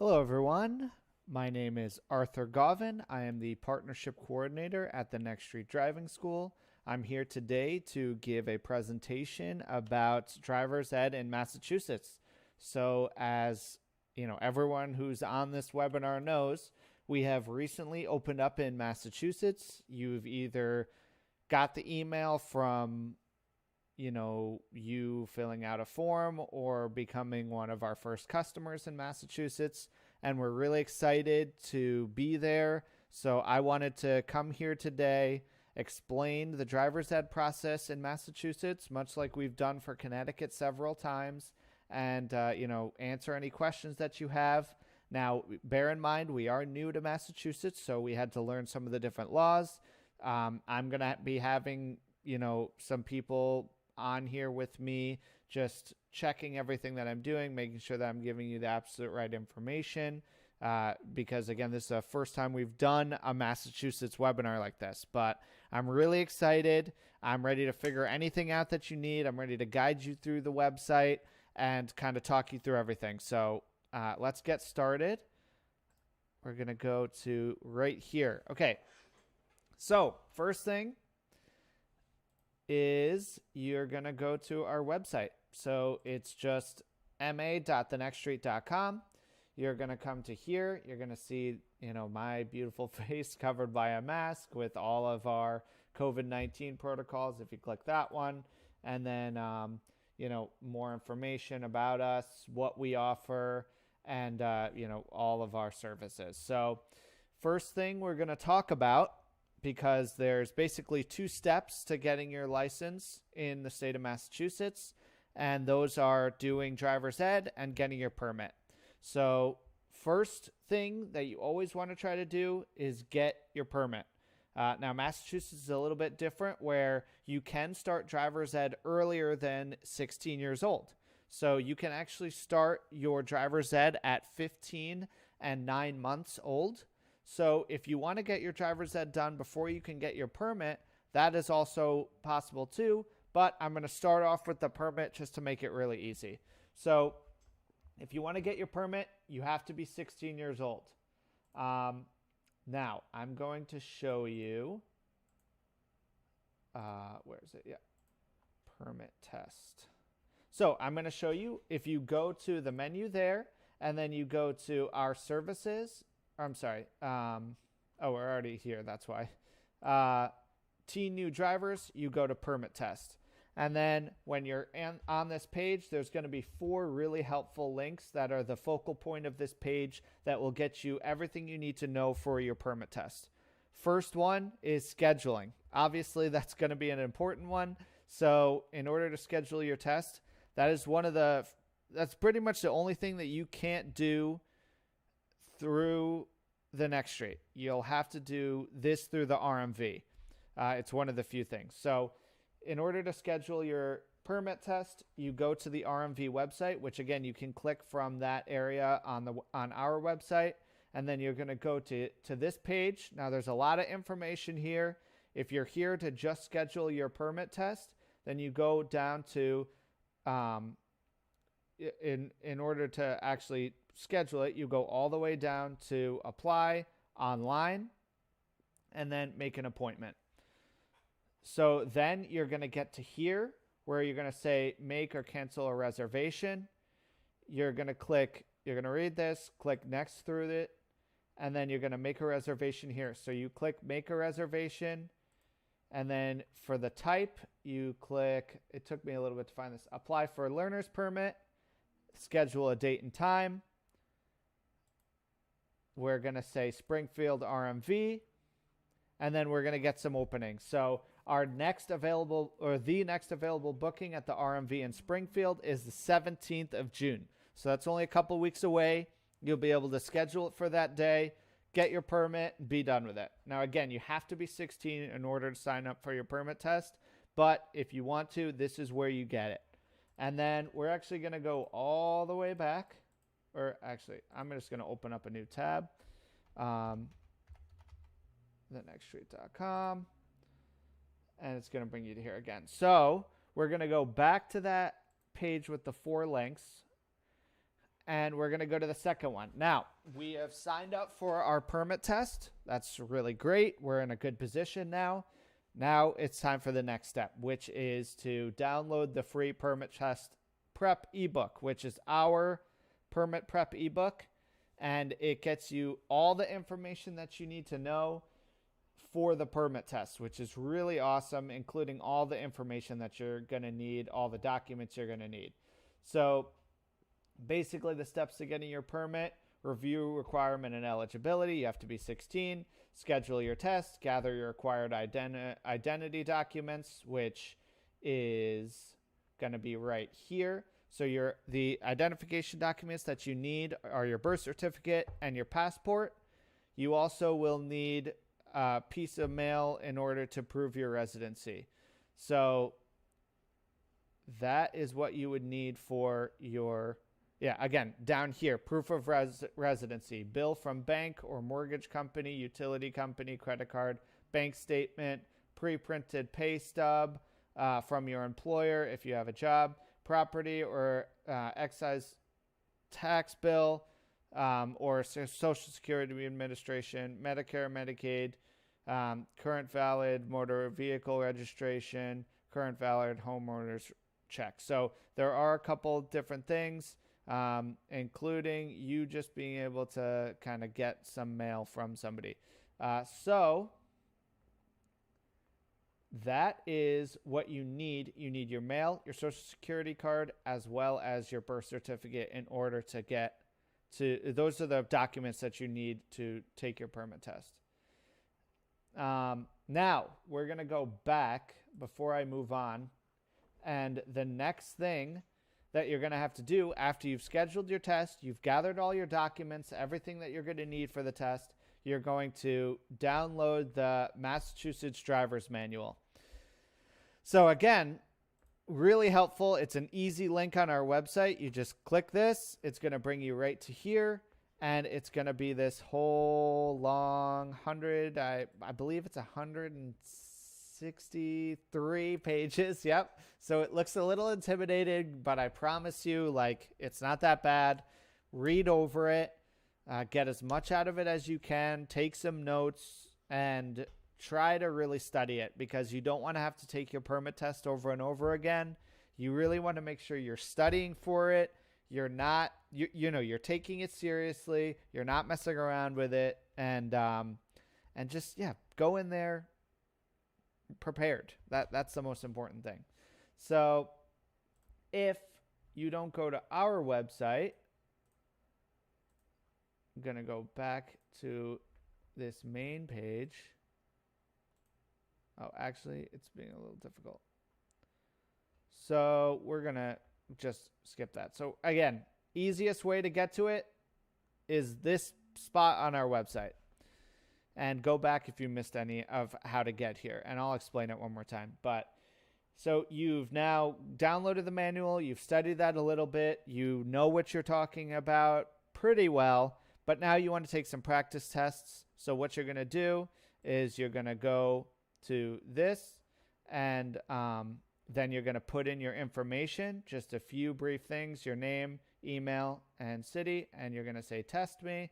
Hello, everyone. My name is Arthur Gauvin. I am the Partnership Coordinator at the Next Street Driving School. I'm here today to give a presentation about driver's ed in Massachusetts. So, as you know, everyone who's on this webinar knows, we have recently opened up in Massachusetts. You've either got the email from you filling out a form or becoming one of our first customers in Massachusetts. And we're really excited to be there. So I wanted to come here today, explain the driver's ed process in Massachusetts, much like we've done for Connecticut several times, and answer any questions that you have. Now, bear in mind, we are new to Massachusetts, so we had to learn some of the different laws. I'm going to be having some people on here with me, just checking everything that I'm doing, making sure that I'm giving you the absolute right information. Because again, this is the first time we've done a Massachusetts webinar like this, but I'm really excited. I'm ready to figure anything out that you need. I'm ready to guide you through the website and kind of talk you through everything. So let's get started. We're going to go to right here. Okay. So first thing is you're going to go to our website. So it's just ma.thenextstreet.com. You're going to come to here. You're going to see, my beautiful face covered by a mask with all of our COVID-19 protocols. If you click that one, and then, more information about us, what we offer, and, all of our services. So first thing we're going to talk about, because there's basically two steps to getting your license in the state of Massachusetts, and those are doing driver's ed and getting your permit. So first thing that you always want to try to do is get your permit. Now, Massachusetts is a little bit different where you can start driver's ed earlier than 16 years old. So you can actually start your driver's ed at 15 and 9 months old. So if you want to get your driver's ed done before you can get your permit, that is also possible too. But I'm going to start off with the permit just to make it really easy. So if you want to get your permit, you have to be 16 years old. Now, I'm going to show you, where is it? Yeah, permit test. So I'm going to show you, if you go to the menu there, and then you go to our services, I'm sorry. We're already here. That's why. Teen new drivers, you go to permit test. And then when you're on this page, there's going to be 4 really helpful links that are the focal point of this page that will get you everything you need to know for your permit test. First one is scheduling. Obviously, that's going to be an important one. So in order to schedule your test, that's pretty much the only thing that you can't do through the Next Street. You'll have to do this through the RMV. It's one of the few things. So in order to schedule your permit test, you go to the RMV website, which again, you can click from that area on our website. And then you're going to go to this page. Now there's a lot of information here. If you're here to just schedule your permit test, then you go down to, in order to actually schedule it, you go all the way down to apply online and then make an appointment. So then you're going to get to here where you're going to say make or cancel a reservation. You're going to read this, click next through it, and then you're going to make a reservation here. So you click make a reservation, and then for the type, you click, it took me a little bit to find this, apply for a learner's permit, schedule a date and time. We're going to say Springfield RMV, and then we're going to get some openings. So the next available booking at the RMV in Springfield is the 17th of June. So that's only a couple weeks away. You'll be able to schedule it for that day, get your permit, and be done with it. Now, again, you have to be 16 in order to sign up for your permit test. But if you want to, this is where you get it. And then we're actually going to go all the way back. Or actually, I'm just going to open up a new tab. thenextstreet.com. And it's going to bring you to here again. So we're going to go back to that page with the 4 links. and we're going to go to the second one. Now, we have signed up for our permit test. That's really great. We're in a good position now. Now it's time for the next step, which is to download the free permit test prep ebook, which is our permit prep ebook. And it gets you all the information that you need to know for the permit test, which is really awesome, including all the information that you're going to need, all the documents you're going to need. So basically the steps to getting your permit: review requirement and eligibility. You have to be 16. Schedule your test. Gather your required identity documents, which is going to be right here. So the identification documents that you need are your birth certificate and your passport. You also will need a piece of mail in order to prove your residency. So that is what you would need for your, again, down here, proof of residency, bill from bank or mortgage company, utility company, credit card, bank statement, pre-printed pay stub from your employer if you have a job, property or excise tax bill, or Social Security Administration, Medicare, Medicaid, current valid motor vehicle registration, current valid homeowner's check. So there are a couple different things, including you just being able to kind of get some mail from somebody. So that is what you need. You need your mail, your Social Security card, as well as your birth certificate in order to get to, those are the documents that you need to take your permit test. Now we're going to go back before I move on. And the next thing that you're going to have to do after you've scheduled your test, you've gathered all your documents, everything that you're going to need for the test, you're going to download the Massachusetts Driver's Manual. So again, really helpful. It's an easy link on our website. You just click this. It's going to bring you right to here. And it's going to be this whole long I believe it's 163 pages. Yep. So it looks a little intimidating, but I promise you, like, it's not that bad. Read over it. Get as much out of it as you can. Take some notes and try to really study it, because you don't want to have to take your permit test over and over again. You really want to make sure you're studying for it. You're not, you're taking it seriously. You're not messing around with it, and just, go in there prepared. That's the most important thing. So if you don't go to our website, I'm going to go back to this main page. Oh, actually, it's being a little difficult. So we're going to just skip that. So again, easiest way to get to it is this spot on our website. And go back if you missed any of how to get here. And I'll explain it one more time. But so you've now downloaded the manual. You've studied that a little bit. You know what you're talking about pretty well. But now you want to take some practice tests. So what you're going to do is you're going to go to this, and then you're going to put in your information, just a few brief things, your name, email, and city, and you're going to say test me.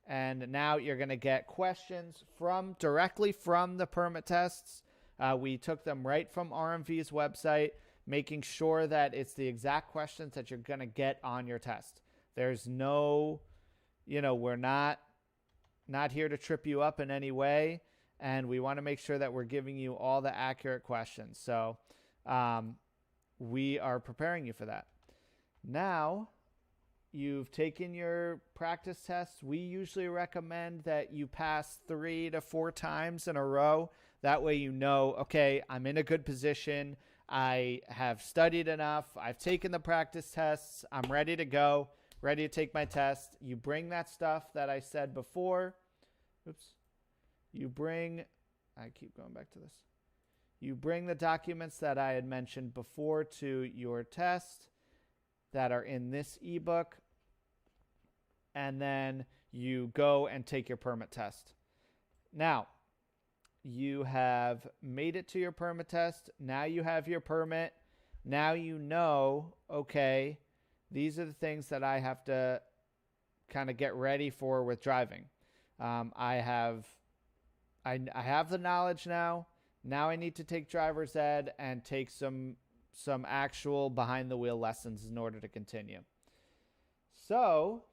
And now you're going to get questions directly from the permit tests. We took them right from RMV's website, making sure that it's the exact questions that you're going to get on your test. There's no, we're not here to trip you up in any way. And we want to make sure that we're giving you all the accurate questions. So we are preparing you for that. Now you've taken your practice tests. We usually recommend that you pass 3 to 4 times in a row. That way okay, I'm in a good position. I have studied enough. I've taken the practice tests. I'm ready to go, ready to take my test. You bring that stuff that I said before. I keep going back to this. You bring the documents that I had mentioned before to your test that are in this ebook, and then you go and take your permit test. Now, you have made it to your permit test. Now you have your permit. Now okay, these are the things that I have to kind of get ready for with driving. I have the knowledge now. Now I need to take driver's ed and take some actual behind the wheel lessons in order to continue. So,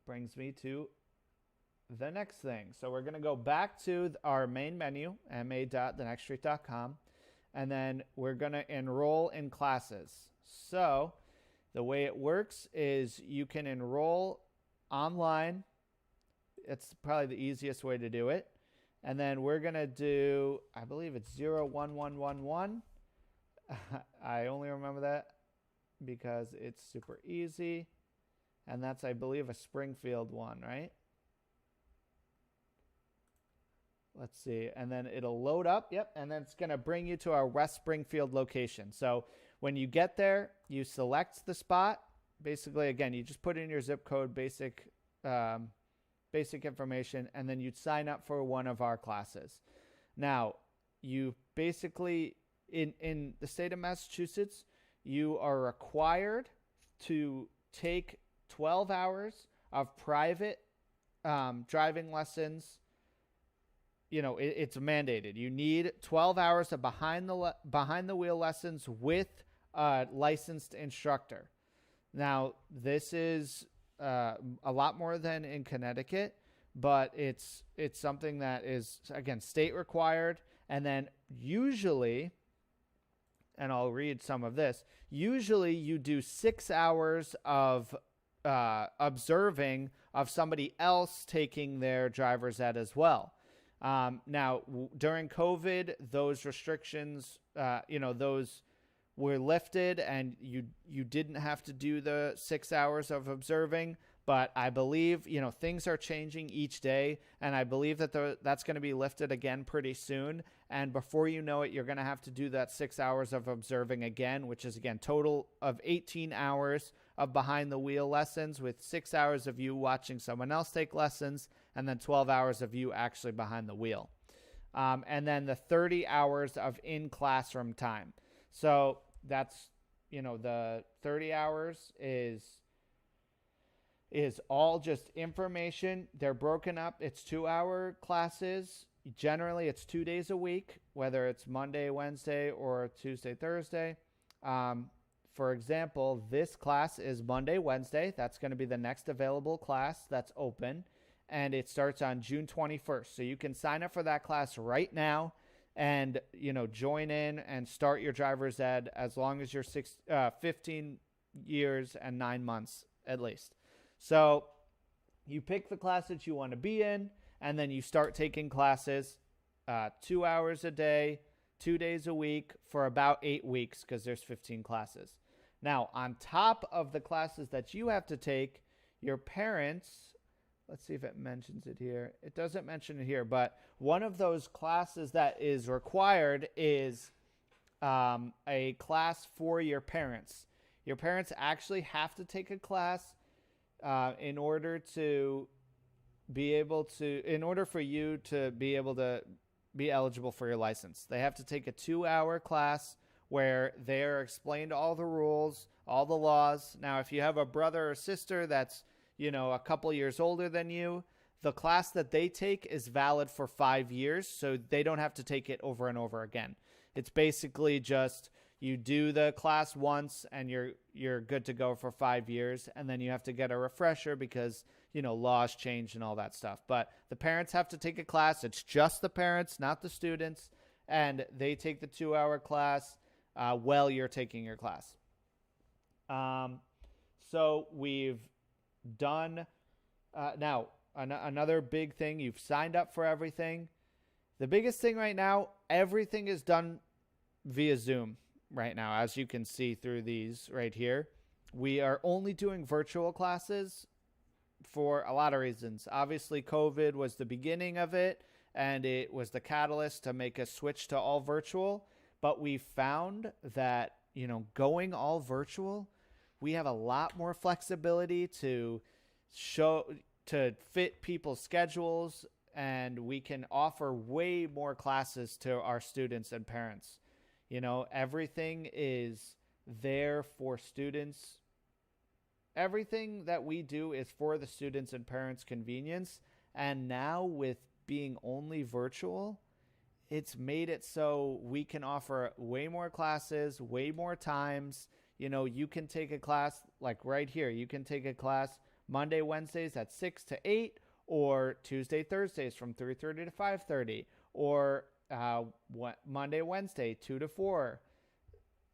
brings me to the next thing. So we're going to go back to our main menu, ma.thenextstreet.com, and then we're going to enroll in classes. So the way it works is you can enroll online. It's probably the easiest way to do it. And then we're going to do, I believe it's 01111. I only remember that because it's super easy. And that's, I believe, a Springfield one, right? Let's see. And then it'll load up. Yep. And then it's going to bring you to our West Springfield location. So when you get there, you select the spot. Basically, again, you just put in your zip code, basic information, and then you'd sign up for one of our classes. Now, you basically, in the state of Massachusetts, you are required to take 12 hours of private driving lessons. You know, it's mandated. You need 12 hours of behind the wheel lessons with a licensed instructor. Now, this is a lot more than in Connecticut, but it's something that is, again, state required. And then usually, and I'll read some of this, usually you do 6 hours of observing of somebody else taking their driver's ed as well. Now, during COVID, those restrictions, those were lifted, and you didn't have to do the 6 hours of observing. But I believe, things are changing each day, and I believe that that's going to be lifted again pretty soon. And before you know it, you're going to have to do that 6 hours of observing again, which is, again, total of 18 hours of behind the wheel lessons, with 6 hours of you watching someone else take lessons, and then 12 hours of you actually behind the wheel. And then the 30 hours of in-classroom time. So that's, the 30 hours is all just information. They're broken up. It's 2-hour classes. Generally, it's 2 days a week, whether it's Monday, Wednesday, or Tuesday, Thursday. For example, this class is Monday, Wednesday. That's going to be the next available class that's open, and it starts on June 21st. So you can sign up for that class right now and, join in and start your driver's ed as long as you're 15 years and 9 months at least. So you pick the class that you want to be in, and then you start taking classes 2 hours a day, 2 days a week for about 8 weeks, because there's 15 classes. Now, on top of the classes that you have to take, your parents, let's see if it mentions it here. It doesn't mention it here, but one of those classes that is required is a class for your parents. Your parents actually have to take a class in order for you to be able to be eligible for your license. They have to take a 2-hour class where they're explained all the rules, all the laws. Now, if you have a brother or sister that's, a couple years older than you, the class that they take is valid for 5 years, so they don't have to take it over and over again. It's basically just you do the class once and you're good to go for 5 years, and then you have to get a refresher because, laws change and all that stuff. But the parents have to take a class. It's just the parents, not the students, and they take the 2-hour class while you're taking your class. So we've done now another big thing. You've signed up for everything. The biggest thing right now, everything is done via Zoom right now, as you can see through these right here. We are only doing virtual classes for a lot of reasons. Obviously, COVID was the beginning of it, and it was the catalyst to make us switch to all virtual. But we found that, going all virtual, we have a lot more flexibility to fit people's schedules, and we can offer way more classes to our students and parents. Everything is there for students everything that we do is for the students' and parents' convenience. And now with being only virtual, it's made it so we can offer way more classes, way more times. You can take a class like right here. You can take a class Monday, Wednesdays at 6 to 8, or Tuesday, Thursdays from 3:30 to 5:30, or Monday, Wednesday, 2 to 4,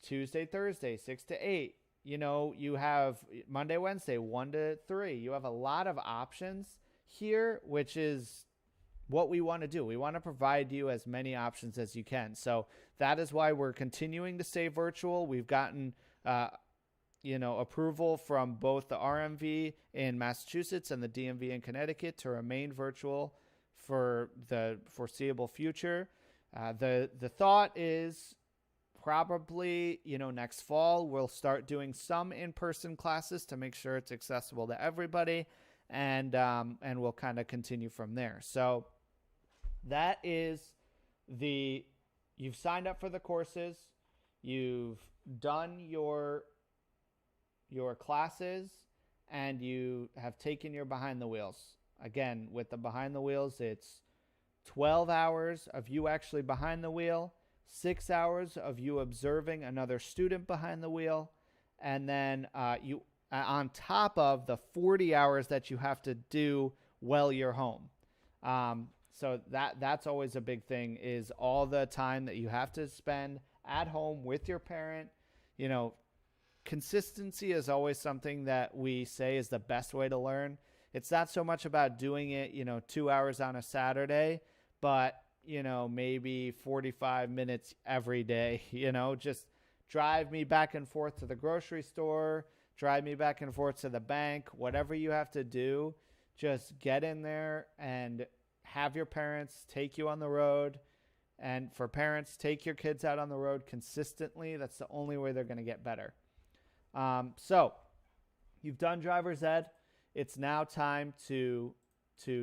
Tuesday, Thursday, 6 to 8. You have Monday, Wednesday, 1 to 3. You have a lot of options here, which is what we want to do. We want to provide you as many options as you can. So that is why we're continuing to stay virtual. We've gotten, approval from both the RMV in Massachusetts and the DMV in Connecticut to remain virtual for the foreseeable future. The thought is probably, next fall, we'll start doing some in-person classes to make sure it's accessible to everybody, and we'll kind of continue from there. So that is you've signed up for the courses, you've done your classes, and you have taken your behind the wheels. Again, with the behind the wheels, it's 12 hours of you actually behind the wheel, 6 hours of you observing another student behind the wheel, and then you on top of the 40 hours that you have to do while you're home. So that's always a big thing, is all the time that you have to spend at home with your parent. Consistency is always something that we say is the best way to learn. It's not so much about doing it, 2 hours on a Saturday, but, maybe 45 minutes every day, just drive me back and forth to the grocery store, drive me back and forth to the bank, whatever you have to do, just get in there and have your parents take you on the road. And for parents, take your kids out on the road consistently. That's the only way they're going to get better. So you've done driver's ed. It's now time to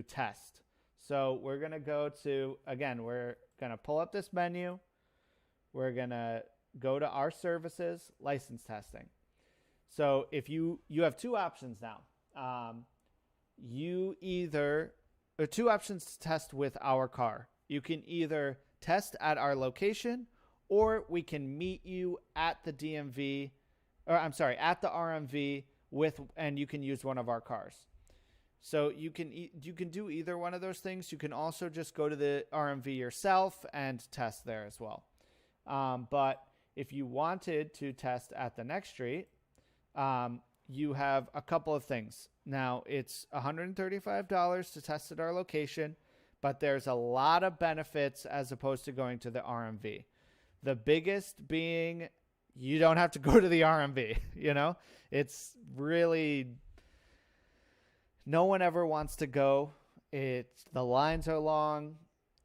test. So we're going to we're going to pull up this menu. We're going to go to our services, license testing. So if you have two options now. Two options to test with our car. You can either test at our location, or we can meet you at the DMV, at the RMV and you can use one of our cars. So you can do either one of those things. You can also just go to the RMV yourself and test there as well. But if you wanted to test at the next street, you have a couple of things. Now, it's $135 to test at our location, but there's a lot of benefits as opposed to going to the RMV. The biggest being you don't have to go to the RMV. It's really, no one ever wants to go. The lines are long.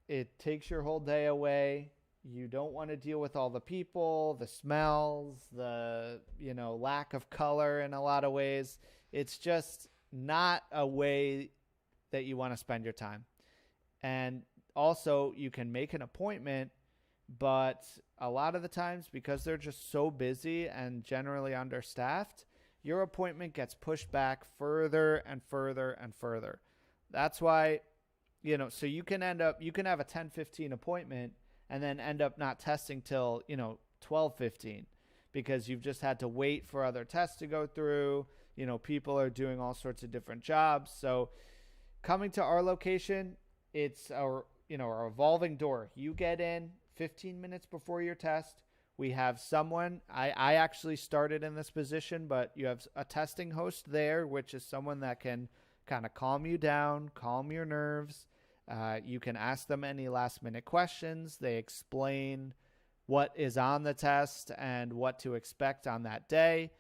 It takes your whole day away. You don't want to deal with all the people, the smells, the, lack of color in a lot of ways. It's just not a way that you want to spend your time. And also, you can make an appointment, but a lot of the times, because they're just so busy and generally understaffed, your appointment gets pushed back further and further and further. That's why, so you can have a 10:15 appointment and then end up not testing till, 12:15, because you've just had to wait for other tests to go through. People are doing all sorts of different jobs. So coming to our location, it's our revolving door. You get in 15 minutes before your test. We have someone, I actually started in this position, but you have a testing host there, which is someone that can kind of calm you down, calm your nerves. You can ask them any last minute questions. They explain what is on the test and what to expect on that day.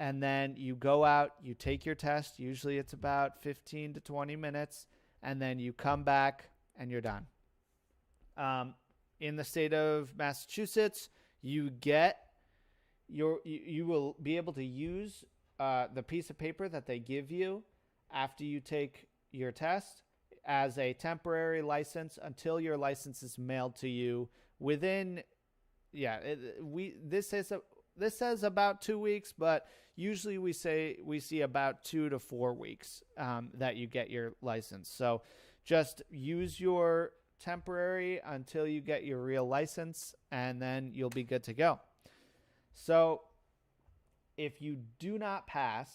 And then you go out, you take your test. Usually it's about 15 to 20 minutes. And then you come back and you're done. In the state of Massachusetts, you will be able to use the piece of paper that they give you after you take your test as a temporary license until your license is mailed to you within. This is this says about 2 weeks, but usually we see about 2 to 4 weeks that you get your license. So just use your temporary until you get your real license, and then you'll be good to go. So if you do not pass,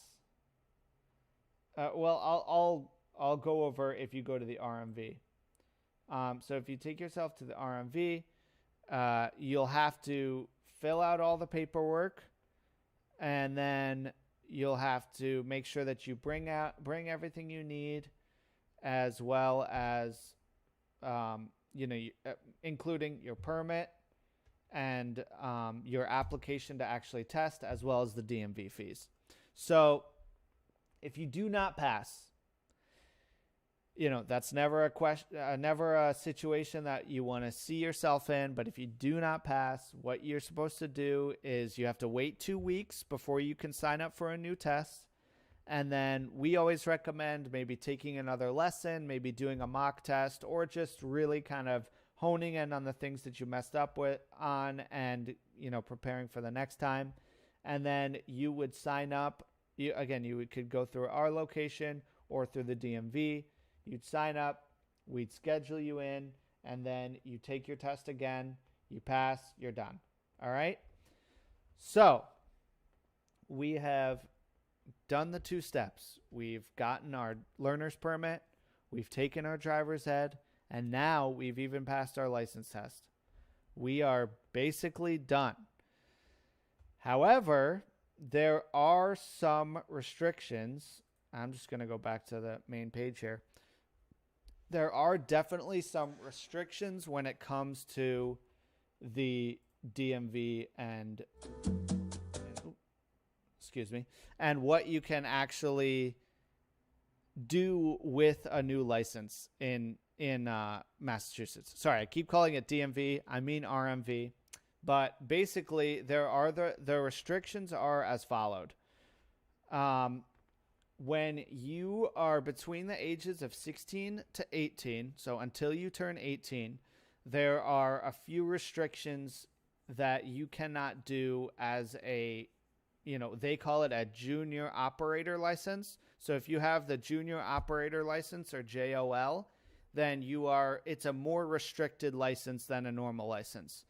I'll go over if you go to the RMV. So if you take yourself to the RMV, you'll have to fill out all the paperwork, and then you'll have to make sure that you bring everything you need, as well as including your permit and your application to actually test, as well as the DMV fees. So if you do not pass, that's never a situation that you want to see yourself in. But if you do not pass, what you're supposed to do is you have to wait 2 weeks before you can sign up for a new test. And then we always recommend maybe taking another lesson, maybe doing a mock test, or just really kind of honing in on the things that you messed up on and, preparing for the next time. And then you would sign up. You could go through our location or through the DMV. You'd sign up, we'd schedule you in, and then you take your test again, you pass, you're done. All right? So we have done the 2 steps. We've gotten our learner's permit, we've taken our driver's ed, and now we've even passed our license test. We are basically done. However, there are some restrictions. I'm just going to go back to the main page here. There are definitely some restrictions when it comes to the DMV and what you can actually do with a new license in Massachusetts. Sorry, I keep calling it DMV. I mean RMV. But basically, the restrictions are as followed. When you are between the ages of 16 to 18, so until you turn 18, there are a few restrictions that you cannot do as they call it a junior operator license. So if you have the junior operator license, or JOL, then it's a more restricted license than a normal license.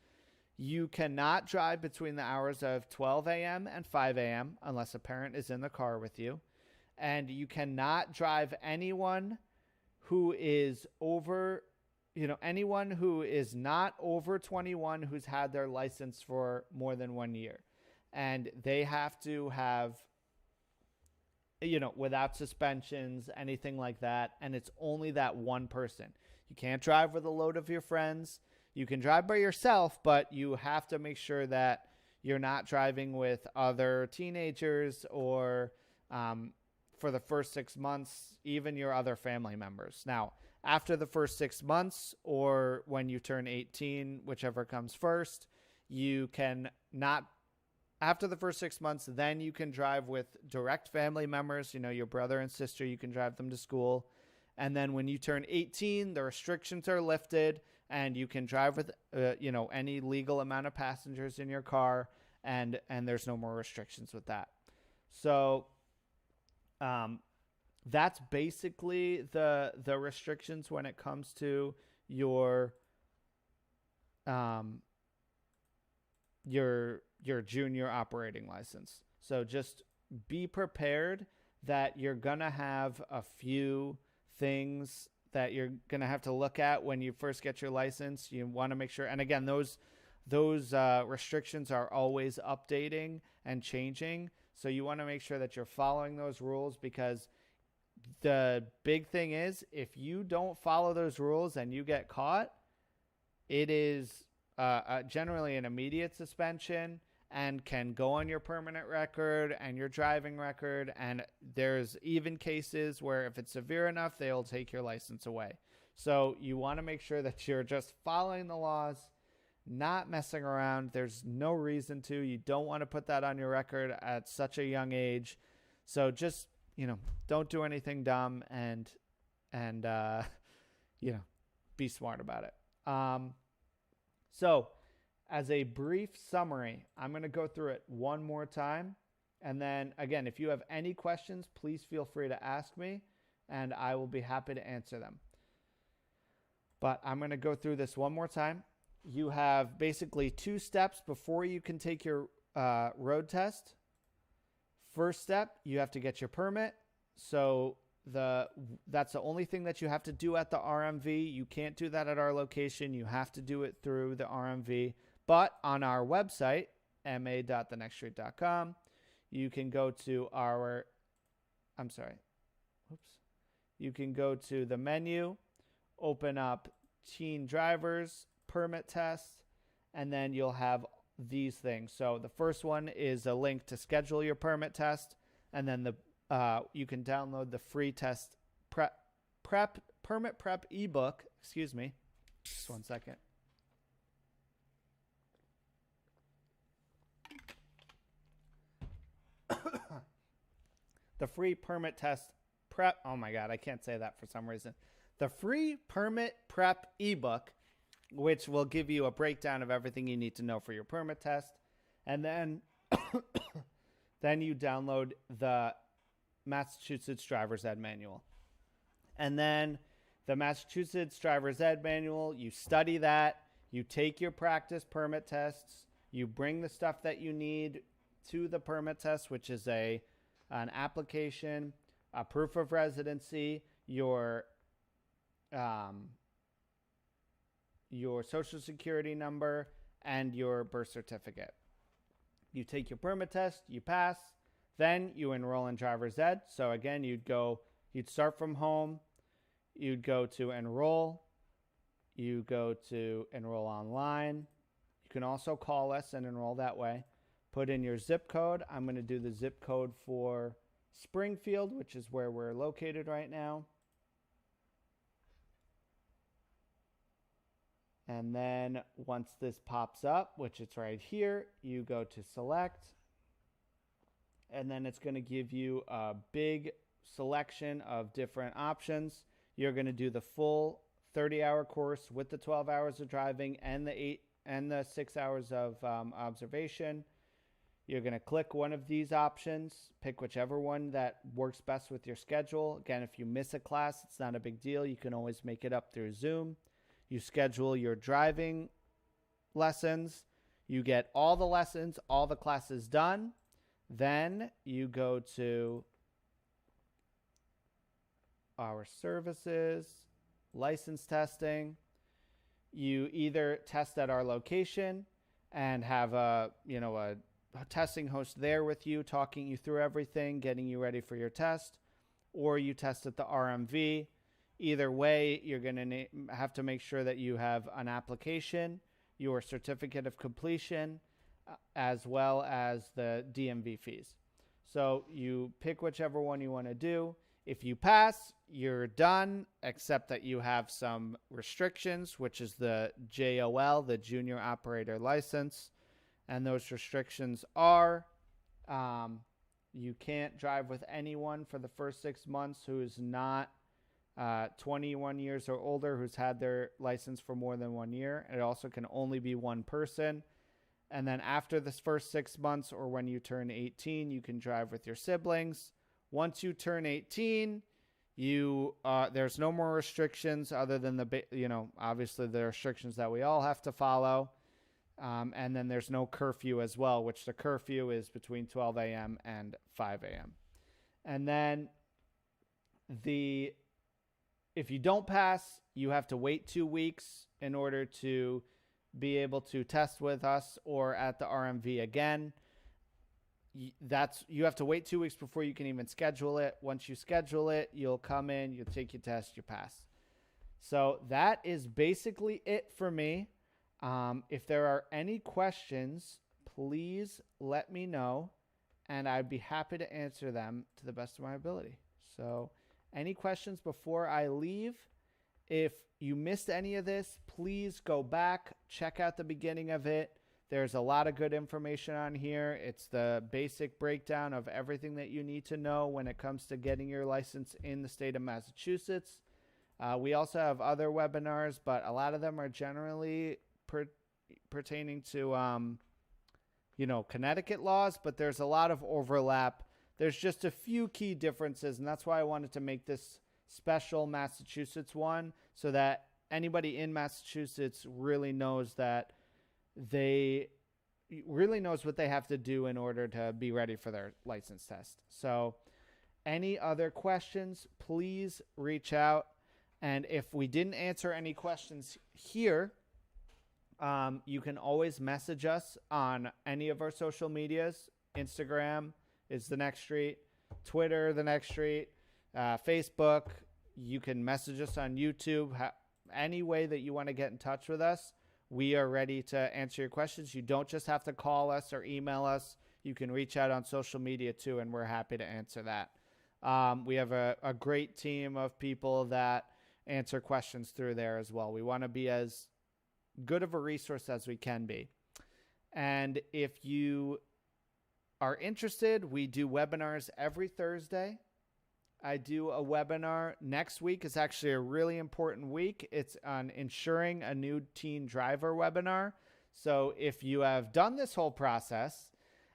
You cannot drive between the hours of 12 a.m. and 5 a.m. unless a parent is in the car with you. And you cannot drive anyone who is not over 21 who's had their license for more than 1 year. And they have to have, without suspensions, anything like that. And it's only that one person. You can't drive with a load of your friends. You can drive by yourself, but you have to make sure that you're not driving with other teenagers or, for the first 6 months, even your other family members. Now, after the first 6 months, or when you turn 18, whichever comes first, after the first 6 months, then you can drive with direct family members, your brother and sister, you can drive them to school. And then when you turn 18, the restrictions are lifted, and you can drive with, any legal amount of passengers in your car, and there's no more restrictions with that. So, that's basically the restrictions when it comes to your junior operating license. So just be prepared that you're gonna have a few things that you're gonna have to look at when you first get your license. You want to make sure, and again, those restrictions are always updating and changing. So you want to make sure that you're following those rules, because the big thing is, if you don't follow those rules and you get caught, it is generally an immediate suspension and can go on your permanent record and your driving record. And there's even cases where if it's severe enough, they'll take your license away. So you want to make sure that you're just following the laws, not messing around. There's no reason to. You don't want to put that on your record at such a young age. So just, don't do anything dumb, and be smart about it. So as a brief summary, I'm going to go through it one more time. And then again, if you have any questions, please feel free to ask me and I will be happy to answer them. But I'm going to go through this one more time. You have basically 2 steps before you can take your road test. First step, you have to get your permit. So that's the only thing that you have to do at the RMV. You can't do that at our location. You have to do it through the RMV. But on our website, ma.thenextstreet.com, you can go to you can go to the menu, open up teen drivers, permit test, and then you'll have these things. So the first one is a link to schedule your permit test, and then you can download the free test permit prep ebook. Excuse me, just one second. The free permit test prep. Oh my God, I can't say that for some reason. The free permit prep ebook, which will give you a breakdown of everything you need to know for your permit test. And then, then you download the Massachusetts Driver's Ed Manual. And then the Massachusetts Driver's Ed Manual, you study that, you take your practice permit tests, you bring the stuff that you need to the permit test, which is an application, a proof of residency, your social security number, and your birth certificate. You take your permit test, you pass, then you enroll in driver's ed. So again, you'd start from home, you'd go to Enroll, you go to Enroll online. You can also call us and enroll that way. Put in your zip code. I'm going to do the zip code for Springfield, which is where we're located right now. And then once this pops up, which it's right here, you go to select. And then it's going to give you a big selection of different options. You're going to do the full 30-hour course with the 12 hours of driving and the 6 hours of observation. You're going to click one of these options, pick whichever one that works best with your schedule. Again, if you miss a class, it's not a big deal. You can always make it up through Zoom. You schedule your driving lessons. You get all the lessons, all the classes done. Then you go to our services, license testing. You either test at our location and have a testing host there with you, talking you through everything, getting you ready for your test, or you test at the RMV. Either way, you're going to have to make sure that you have an application, your certificate of completion, as well as the DMV fees. So you pick whichever one you want to do. If you pass, you're done, except that you have some restrictions, which is the JOL, the Junior Operator License. And those restrictions are you can't drive with anyone for the first 6 months who is not 21 years or older, who's had their license for more than 1 year. It also can only be one person. And then after this first 6 months, or when you turn 18, you can drive with your siblings. Once you turn 18, there's no more restrictions other than obviously the restrictions that we all have to follow. And then there's no curfew as well, which the curfew is between 12 a.m. and 5 a.m. And then if you don't pass, you have to wait 2 weeks in order to be able to test with us or at the RMV again. You have to wait 2 weeks before you can even schedule it. Once you schedule it, you'll come in, you'll take your test, you pass. So that is basically it for me. If there are any questions, please let me know, and I'd be happy to answer them to the best of my ability. So any questions before I leave? If you missed any of this, please go back, check out the beginning of it. There's a lot of good information on here. It's the basic breakdown of everything that you need to know when it comes to getting your license in the state of Massachusetts. We also have other webinars, but a lot of them are generally pertaining to, Connecticut laws, but there's a lot of overlap. There's just a few key differences, and that's why I wanted to make this special Massachusetts one so that anybody in Massachusetts really knows what they have to do in order to be ready for their license test. So any other questions, please reach out. And if we didn't answer any questions here, you can always message us on any of our social medias. Instagram is the next street, Twitter the next street, Facebook. You can message us on YouTube. Any way that you want to get in touch with us, we are ready to answer your questions. You don't just have to call us or email us. You can reach out on social media too, and we're happy to answer that. We have a great team of people that answer questions through there as well. We want to be as good of a resource as we can be. And if you are interested, we do webinars every Thursday. I do a webinar next week. It's actually a really important week. It's on insuring a new teen driver webinar. So if you have done this whole process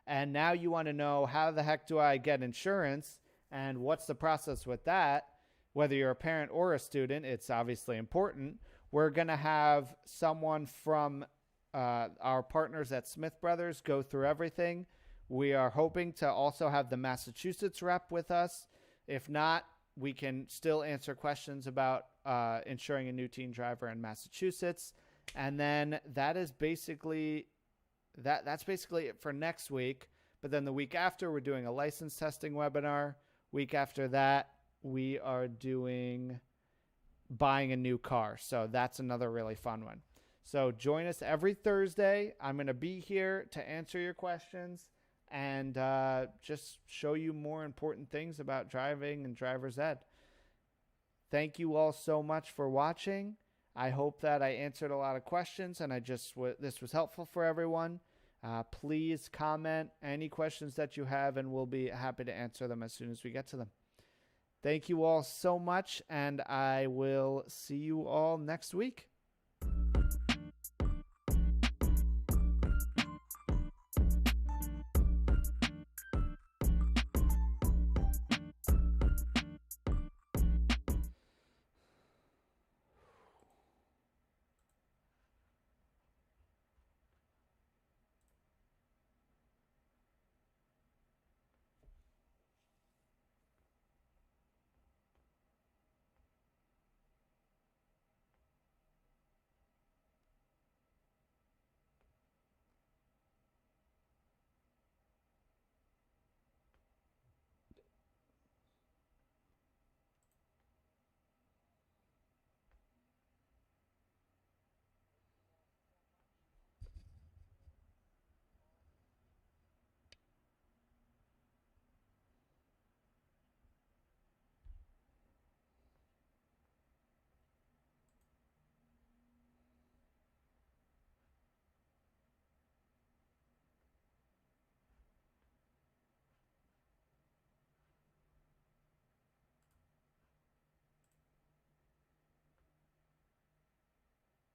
and now you want to know how the heck do I get insurance and what's the process with that, whether you're a parent or a student, it's obviously important. We're going to have someone from our partners at Smith Brothers go through everything. We are hoping to also have the Massachusetts rep with us. If not, we can still answer questions about insuring a new teen driver in Massachusetts. And then that's basically it for next week. But then the week after, we're doing a license testing webinar. Week after that, we are doing buying a new car. So that's another really fun one. So join us every Thursday. I'm going to be here to answer your questions and just show you more important things about driving and driver's ed. Thank you all so much for watching. I hope that I answered a lot of questions and this was helpful for everyone. Please comment any questions that you have and we'll be happy to answer them as soon as we get to them. Thank you all so much, and I will see you all next week.